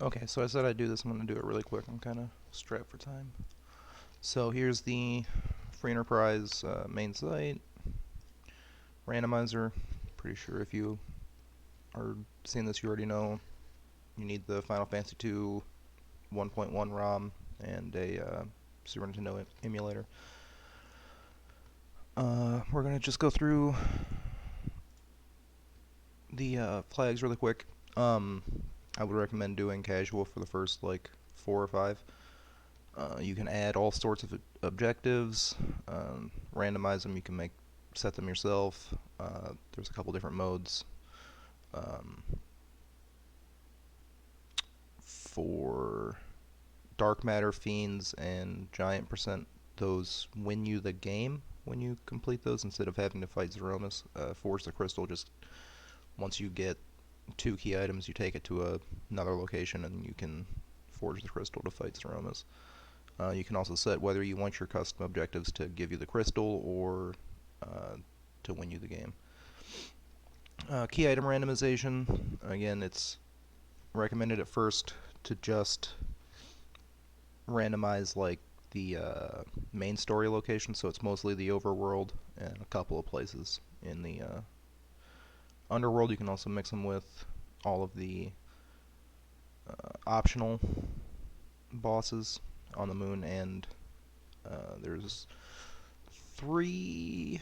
Okay, so I said I'd do this. I'm going to do it really quick. I'm kind of strapped for time. So here's the free enterprise main site. Randomizer. Pretty sure if you are seeing this, you already know you need the Final Fantasy 2 1.1 ROM and a Super Nintendo emulator. We're going to just go through the flags really quick. I would recommend doing casual for the first like 4 or 5. You can add all sorts of objectives, randomize them. You can set them yourself. There's a couple different modes. For dark matter, fiends, and giant percent, those win you the game when you complete those instead of having to fight Zeromus. Forge the crystal, just once you get 2 key items, you take it to another location and you can forge the crystal to fight Zeromus. You can also set whether you want your custom objectives to give you the crystal or to win you the game. Key item randomization, again, it's recommended at first to just randomize like the main story location, so it's mostly the overworld and a couple of places in the underworld. You can also mix them with all of the optional bosses on the moon, and there's three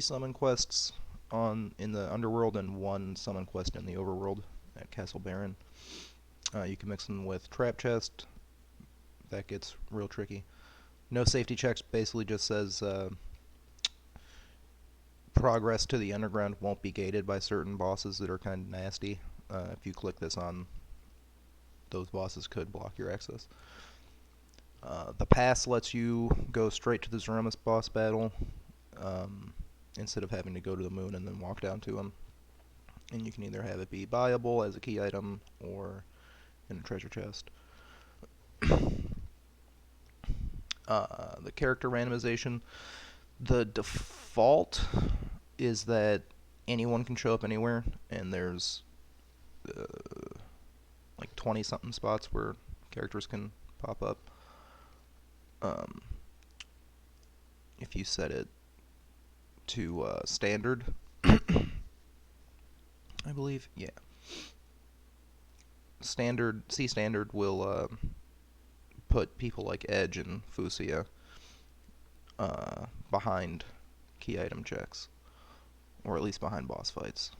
summon quests in the underworld and 1 summon quest in the overworld at Castle Baron. You can mix them with trap chest. That gets real tricky. No safety checks basically just says progress to the underground won't be gated by certain bosses that are kind of nasty. If you click this on, those bosses could block your access. The pass lets you go straight to the Zeromus boss battle instead of having to go to the moon and then walk down to him. And you can either have it be buyable as a key item or in a treasure chest. The character randomization, the default is that anyone can show up anywhere, and there's like 20 something spots where characters can pop up. If you set it to standard, I believe, yeah. Standard will put people like Edge and Fusia behind key item checks, or at least behind boss fights.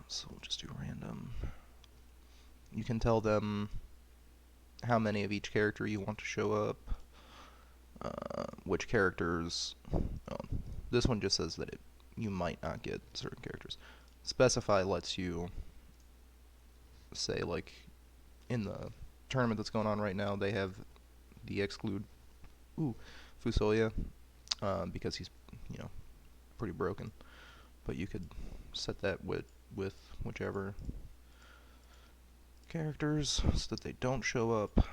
So we'll just do random. You can tell them how many of each character you want to show up, which characters. This one just says that you might not get certain characters. Specify lets you say, like, in the tournament that's going on right now, they have the exclude Fusoya because he's, pretty broken. But you could set that with whichever characters so that they don't show up.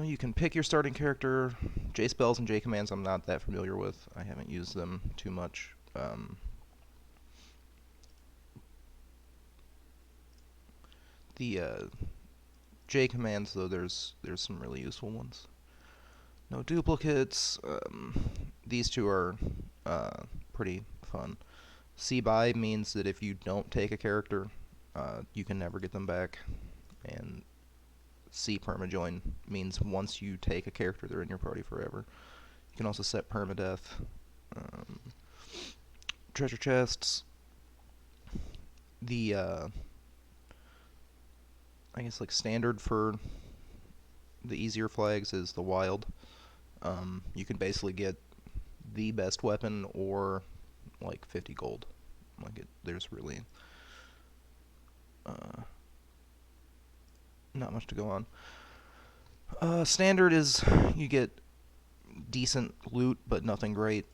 You can pick your starting character. J spells and J commands I'm not that familiar with. I haven't used them too much. The J commands, though, there's some really useful ones. No duplicates. These two are pretty fun. C-buy means that if you don't take a character, you can never get them back. And C permajoin means once you take a character, they're in your party forever. You can also set permadeath. Treasure chests. The I guess like standard for the easier flags is the wild. You can basically get the best weapon or like 50 gold. There's really not much to go on. Standard is you get decent loot but nothing great,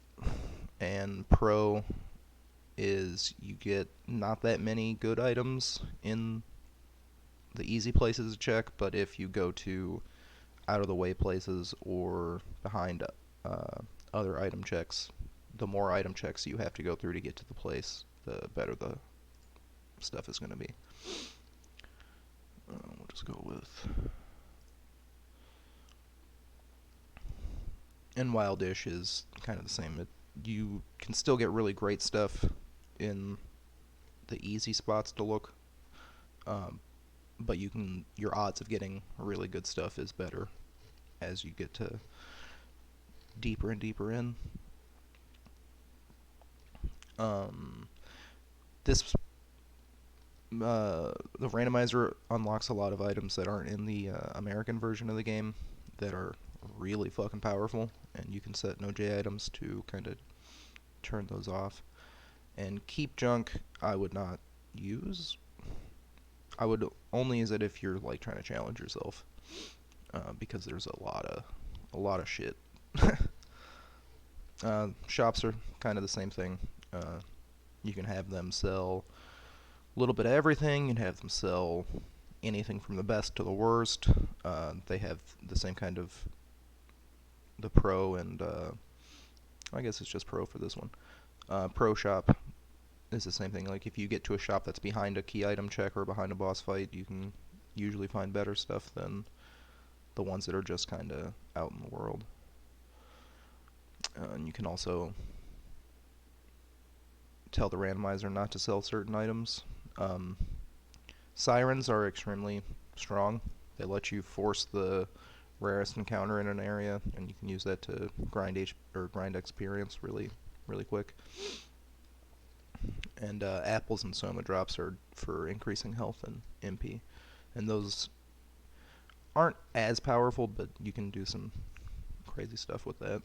and pro is you get not that many good items in the easy places to check, but if you go to out of the way places or behind other item checks, the more item checks you have to go through to get to the place, the better the stuff is going to be. We'll just go with. And Wildish is kind of the same. You can still get really great stuff in the easy spots to look, um, but your odds of getting really good stuff is better as you get to deeper and deeper in. This the randomizer unlocks a lot of items that aren't in the American version of the game that are really fucking powerful, and you can set no J items to kind of turn those off. And keep junk, I would not use. I would only use it if you're like trying to challenge yourself, because there's a lot of shit. Shops are kind of the same thing. You can have them sell a little bit of everything. You can have them sell anything from the best to the worst. They have the same kind of the pro and I guess it's just pro for this one. Pro shop is the same thing. Like if you get to a shop that's behind a key item check or behind a boss fight, you can usually find better stuff than the ones that are just kind of out in the world. And you can also tell the randomizer not to sell certain items. Sirens are extremely strong. They let you force the rarest encounter in an area, and you can use that to grind experience really, really quick. And apples and soma drops are for increasing health and MP, and those aren't as powerful, but you can do some crazy stuff with that.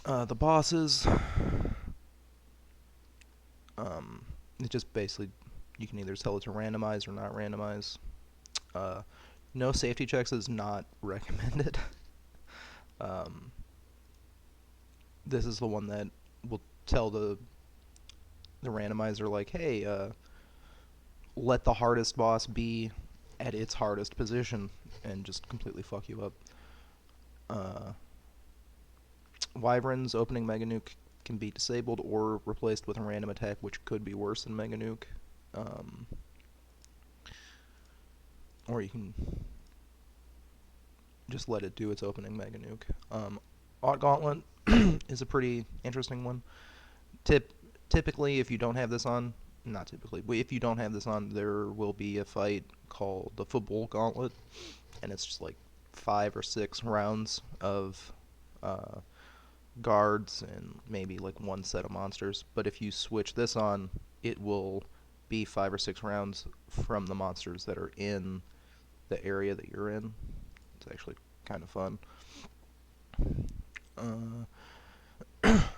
The bosses, it just basically you can either tell it to randomize or not randomize. No safety checks is not recommended. This is the one that will tell the randomizer like, hey, let the hardest boss be at its hardest position, and just completely fuck you up. Wyvern's opening Mega Nuke can be disabled or replaced with a random attack, which could be worse than Mega Nuke. Or you can just let it do its opening Mega Nuke. Odd Gauntlet is a pretty interesting one. Typically, if you don't have this on, not typically, but if you don't have this on, there will be a fight called the Football Gauntlet, and it's just like 5 or 6 rounds of guards and maybe like one set of monsters. But if you switch this on, it will be 5 or 6 rounds from the monsters that are in the area that you're in. It's actually kind of fun.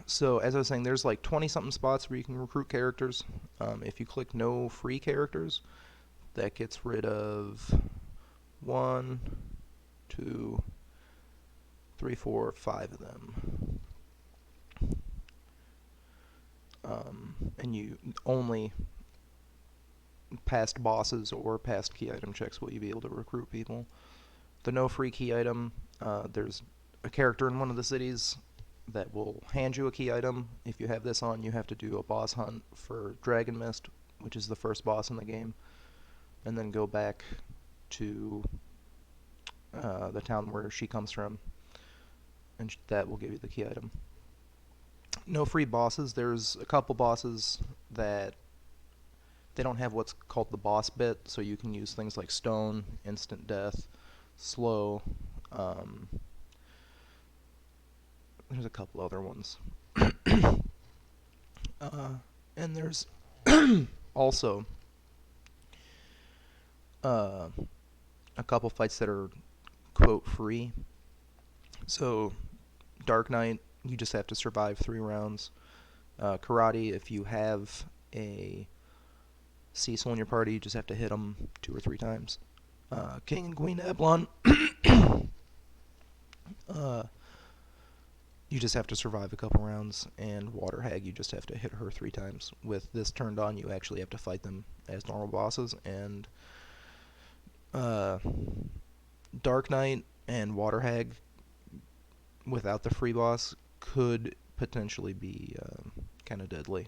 So as I was saying, there's like 20 something spots where you can recruit characters. If you click no free characters, that gets rid of 1, 2, 3, 4, 5 of them. And you only past bosses or past key item checks will you be able to recruit people. The no free key item, there's a character in one of the cities that will hand you a key item. If you have this on, you have to do a boss hunt for Dragon Mist, which is the first boss in the game, and then go back to the town where she comes from, and that will give you the key item. No free bosses. There's a couple bosses that they don't have what's called the boss bit, so you can use things like stone, instant death, slow. There's a couple other ones. And there's also a couple fights that are quote free. So Dark Knight, you just have to survive 3 rounds. Karate, if you have a Cecil in your party, you just have to hit them 2 or 3 times. King and Queen Ablon, you just have to survive a couple rounds. And Water Hag, you just have to hit her 3 times. With this turned on, you actually have to fight them as normal bosses. And Dark Knight and Water Hag, without the free boss, could potentially be kind of deadly.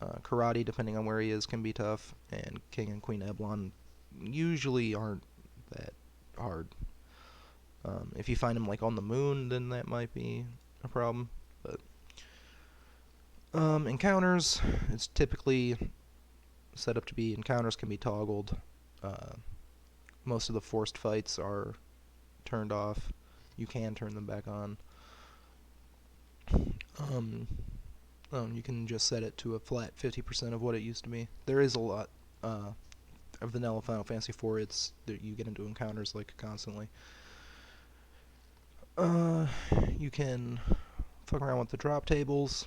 Karate, depending on where he is, can be tough, and King and Queen Eblon usually aren't that hard. If you find them like on the moon, then that might be a problem. But encounters, it's typically set up to be encounters can be toggled. Uh, most of the forced fights are turned off. You can turn them back on. Um, you can just set it to a flat 50% of what it used to be. There is a lot of vanilla Final Fantasy 4. It's that you get into encounters like constantly. Uh, you can fuck around with the drop tables.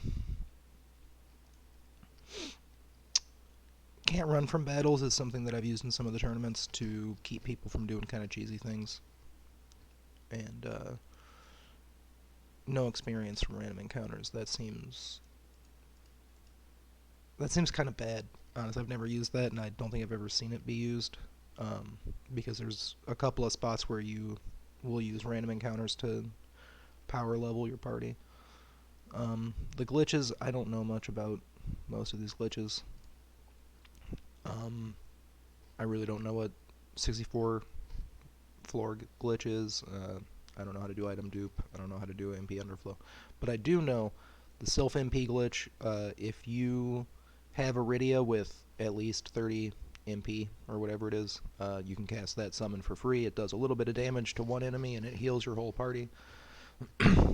Can't run from battles is something that I've used in some of the tournaments to keep people from doing kind of cheesy things. And no experience from random encounters. That seems kind of bad. Honestly, I've never used that, and I don't think I've ever seen it be used. Because there's a couple of spots where you will use random encounters to power level your party. The glitches, I don't know much about most of these glitches. Um, I really don't know what 64 floor glitch is. I don't know how to do item dupe. I don't know how to do MP underflow. But I do know the self MP glitch. If you have Iridia with at least 30 MP or whatever it is, you can cast that summon for free. It does a little bit of damage to one enemy and it heals your whole party.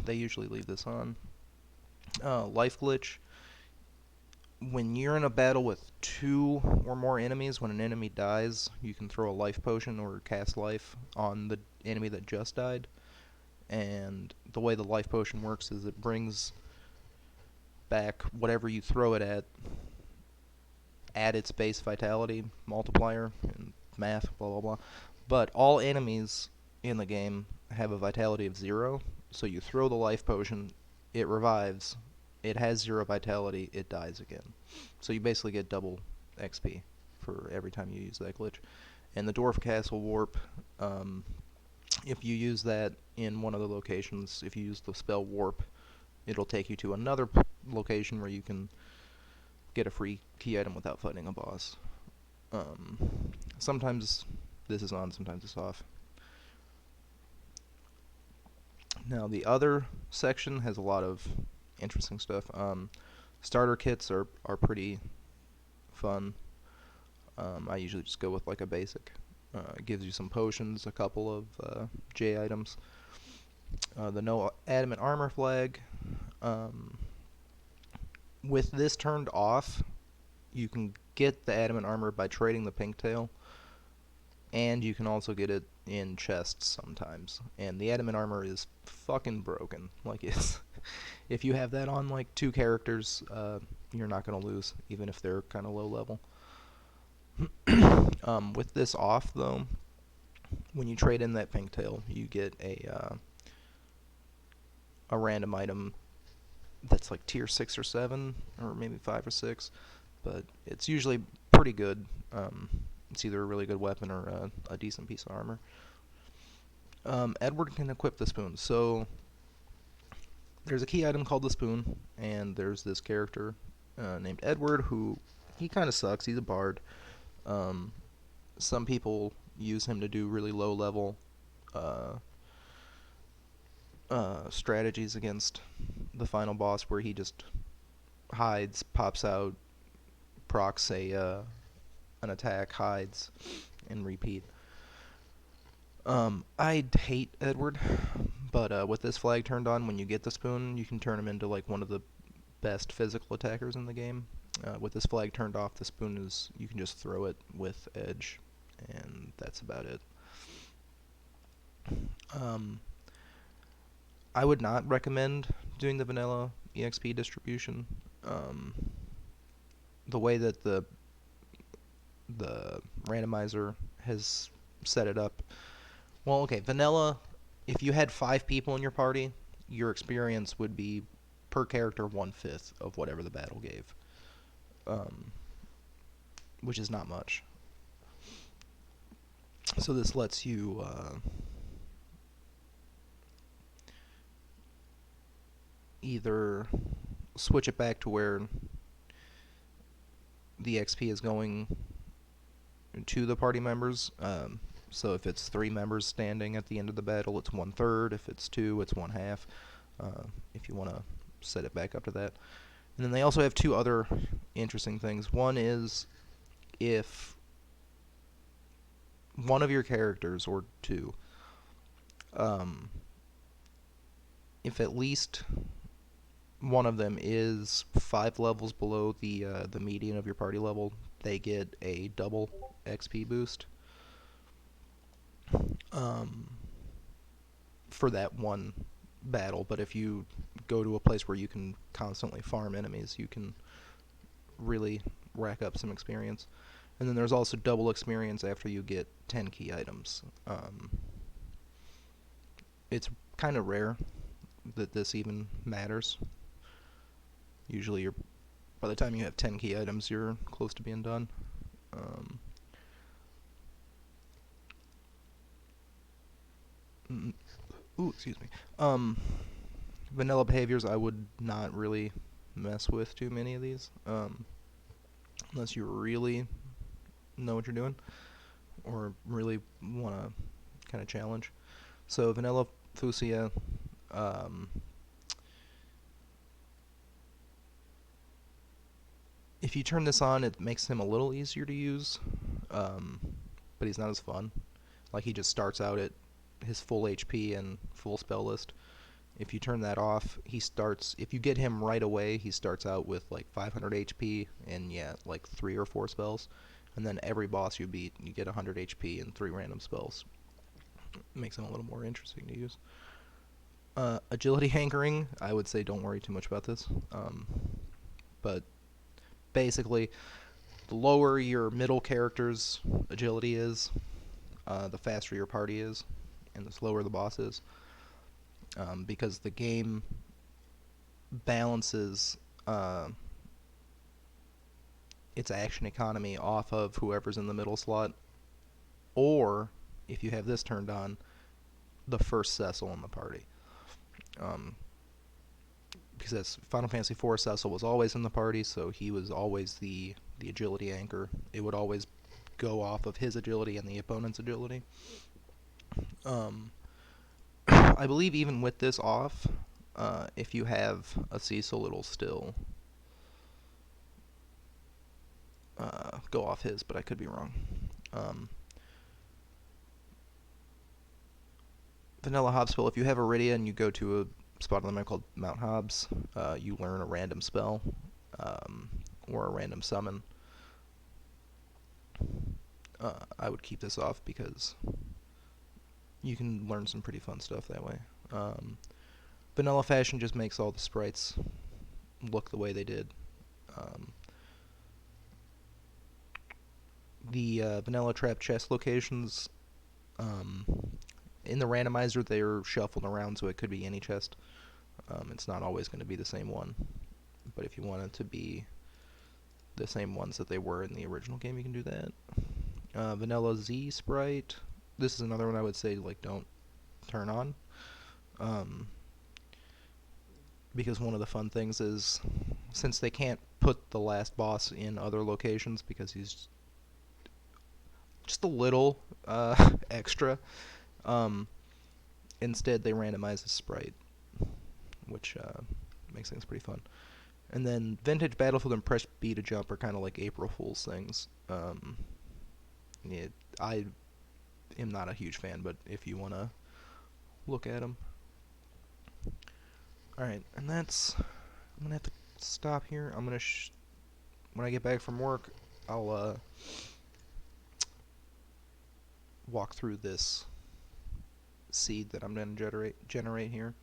They usually leave this on. Life glitch. When you're in a battle with 2 or more enemies, when an enemy dies, you can throw a life potion or cast life on the enemy that just died. And the way the life potion works is it brings back whatever you throw it at its base vitality multiplier and math, blah blah blah. But all enemies in the game have a vitality of 0, so you throw the life potion, it revives, it has 0 vitality, it dies again. So you basically get double XP for every time you use that glitch. And the Dwarf Castle Warp, if you use that in one of the locations, if you use the spell Warp, it'll take you to another location where you can get a free key item without fighting a boss. Sometimes this is on, sometimes it's off. Now the other section has a lot of interesting stuff. Starter kits are pretty fun. I usually just go with like a basic. It gives you some potions, a couple of J items. The no adamant armor flag. With this turned off, you can get the adamant armor by trading the pink tail, and you can also get it in chests sometimes. And the adamant armor is fucking broken. Like, it's if you have that on like 2 characters, you're not gonna lose, even if they're kind of low level. With this off though, when you trade in that pink tail, you get a random item that's like tier 6 or 7, or maybe 5 or 6, but it's usually pretty good. It's either a really good weapon or a decent piece of armor. Edward can equip the spoon. So there's a key item called the spoon, and there's this character named Edward who, he kind of sucks. He's a bard. Some people use him to do really low level strategies against the final boss, where he just hides, pops out, procs an attack, hides, and repeat. I hate Edward, but with this flag turned on, when you get the spoon, you can turn him into like one of the best physical attackers in the game. With this flag turned off, the spoon is, you can just throw it with edge, and that's about it. I would not recommend doing the vanilla EXP distribution. The way that the randomizer has set it up. Well, okay, vanilla, if you had 5 people in your party, your experience would be per character 1/5 of whatever the battle gave, which is not much. So this lets you either switch it back to where the XP is going to the party members. So if it's 3 members standing at the end of the battle, it's 1/3. If it's 2, it's 1/2. If you want to set it back up to that. And then they also have 2 other interesting things. One is if one of your characters, or 2, um, if at least one of them is 5 levels below the median of your party level, they get a double XP boost for that one battle. But if you go to a place where you can constantly farm enemies, you can really rack up some experience. And then there's also double experience after you get 10 key items. It's kind of rare that this even matters. Usually by the time you have 10 key items, you're close to being done. Excuse me. Vanilla behaviors, I would not really mess with too many of these, unless you really know what you're doing or really want to kind of challenge. So vanilla fuchsia, if you turn this on, it makes him a little easier to use, but he's not as fun. Like, he just starts out at his full HP and full spell list. If you turn that off, if you get him right away, he starts out with like 500 HP and like 3 or 4 spells. And then every boss you beat, you get 100 HP and 3 random spells. It makes him a little more interesting to use. Agility hankering, I would say don't worry too much about this. But basically, the lower your middle character's agility is, the faster your party is, and the slower the boss is. Because the game balances its action economy off of whoever's in the middle slot, or, if you have this turned on, the first Cecil in the party. Because Final Fantasy IV, Cecil was always in the party, so he was always the agility anchor. It would always go off of his agility and the opponent's agility. I believe even with this off, if you have a Cecil, it'll still go off his, but I could be wrong. Vanilla Hobspell, if you have Iridia and you go to a spot on the map called Mount Hobbs, you learn a random spell, or a random summon. I would keep this off because you can learn some pretty fun stuff that way. Vanilla Fashion just makes all the sprites look the way they did. The Vanilla Trap chest locations, in the randomizer, they're shuffled around, so it could be any chest. It's not always going to be the same one. But if you want it to be the same ones that they were in the original game, you can do that. Vanilla Z sprite. This is another one I would say, like, don't turn on. Because one of the fun things is, since they can't put the last boss in other locations because he's just a little extra, instead they randomize the sprite, which makes things pretty fun. And then Vintage Battlefield and Press B to Jump are kind of like April Fool's things. I am not a huge fan, but if you want to look at them. Alright, and I'm going to have to stop here. I'm going to, when I get back from work, I'll walk through this seed that I'm going to generate here.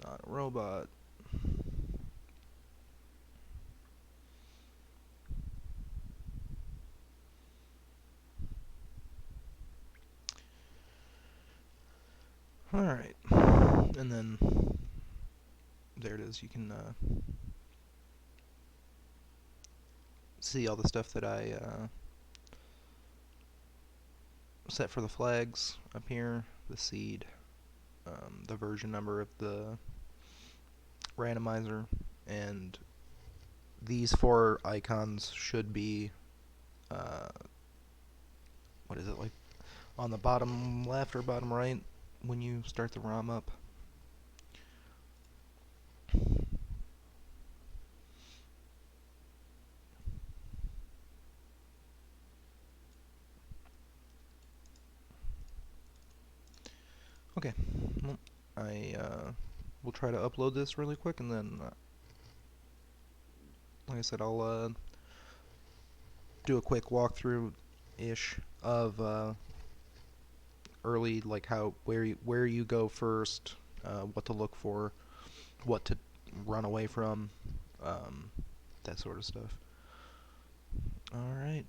Not a robot. Alright, and then there it is. You can see all the stuff that I set for the flags up here, the seed, the version number of the randomizer, and these four icons should be, uh, what is it, like on the bottom left or bottom right when you start the ROM up. Okay, well, I will try to upload this really quick, and then, like I said, I'll do a quick walkthrough-ish of early, like how where you go first, what to look for, what to run away from, um, that sort of stuff. All right.